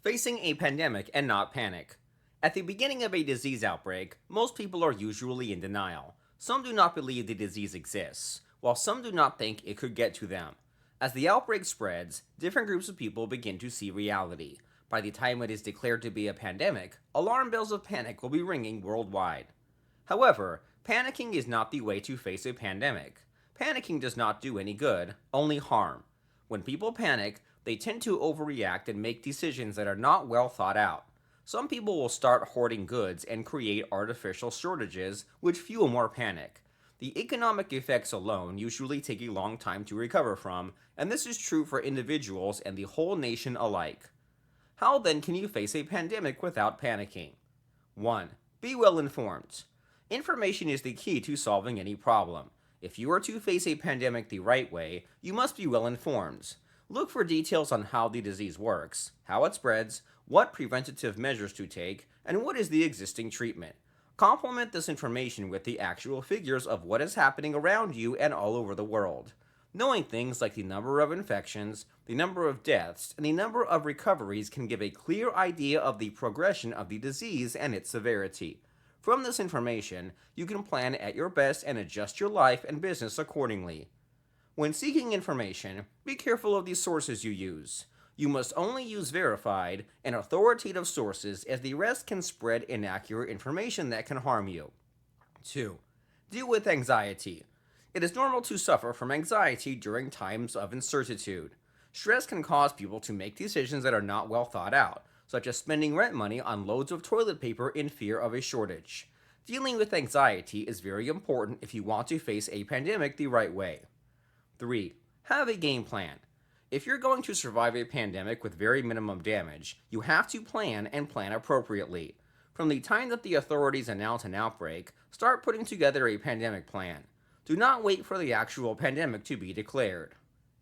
Facing a pandemic and not panic. At the beginning of a disease outbreak, most people are usually in denial. Some do not believe the disease exists, while some do not think it could get to them. As the outbreak spreads, different groups of people begin to see reality. By the time it is declared to be a pandemic, alarm bells of panic will be ringing worldwide. However, panicking is not the way to face a pandemic. Panicking does not do any good, only harm. When people panic, they tend to overreact and make decisions that are not well thought out. Some people will start hoarding goods and create artificial shortages, which fuel more panic. The economic effects alone usually take a long time to recover from, and this is true for individuals and the whole nation alike. How then can you face a pandemic without panicking? 1. Be well informed. Information is the key to solving any problem. If you are to face a pandemic the right way, you must be well informed. Look for details on how the disease works, how it spreads, what preventative measures to take, and what is the existing treatment. Complement this information with the actual figures of what is happening around you and all over the world. Knowing things like the number of infections, the number of deaths, and the number of recoveries can give a clear idea of the progression of the disease and its severity. From this information, you can plan at your best and adjust your life and business accordingly. When seeking information, be careful of the sources you use. You must only use verified and authoritative sources, as the rest can spread inaccurate information that can harm you. 2. Deal with anxiety. It is normal to suffer from anxiety during times of uncertainty. Stress can cause people to make decisions that are not well thought out, such as spending rent money on loads of toilet paper in fear of a shortage. Dealing with anxiety is very important if you want to face a pandemic the right way. 3. Have a game plan. If you're going to survive a pandemic with very minimum damage, you have to plan and plan appropriately. From the time that the authorities announce an outbreak, start putting together a pandemic plan. Do not wait for the actual pandemic to be declared.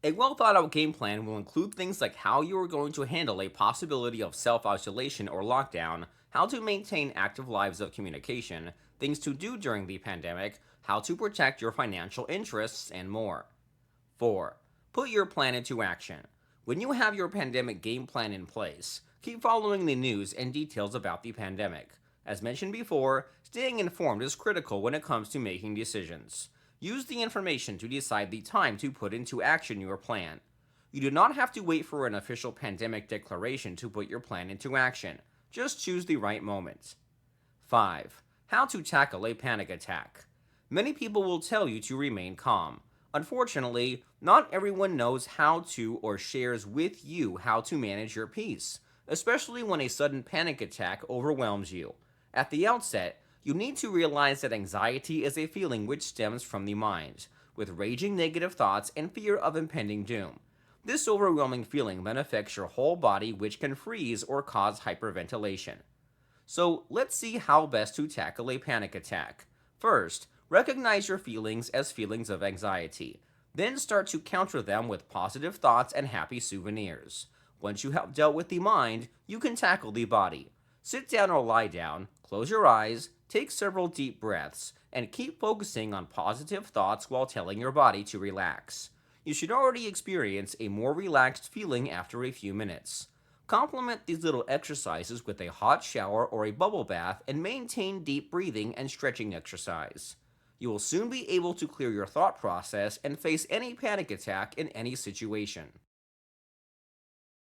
A well thought out game plan will include things like how you are going to handle a possibility of self isolation or lockdown, how to maintain active lives of communication, things to do during the pandemic, how to protect your financial interests, and more. 4. Put your plan into action. When you have your pandemic game plan in place, keep following the news and details about the pandemic. As mentioned before, staying informed is critical when it comes to making decisions. Use the information to decide the time to put into action your plan. You do not have to wait for an official pandemic declaration to put your plan into action. Just choose the right moment. 5. How to tackle a panic attack. Many people will tell you to remain calm. Unfortunately, not everyone knows how to or shares with you how to manage your peace, especially when a sudden panic attack overwhelms you. At the outset, you need to realize that anxiety is a feeling which stems from the mind, with raging negative thoughts and fear of impending doom. This overwhelming feeling then affects your whole body, which can freeze or cause hyperventilation. So let's see how best to tackle a panic attack. First, recognize your feelings as feelings of anxiety. Then start to counter them with positive thoughts and happy souvenirs. Once you have dealt with the mind, you can tackle the body. Sit down or lie down, close your eyes, take several deep breaths, and keep focusing on positive thoughts while telling your body to relax. You should already experience a more relaxed feeling after a few minutes. Complement these little exercises with a hot shower or a bubble bath and maintain deep breathing and stretching exercise. You will soon be able to clear your thought process and face any panic attack in any situation.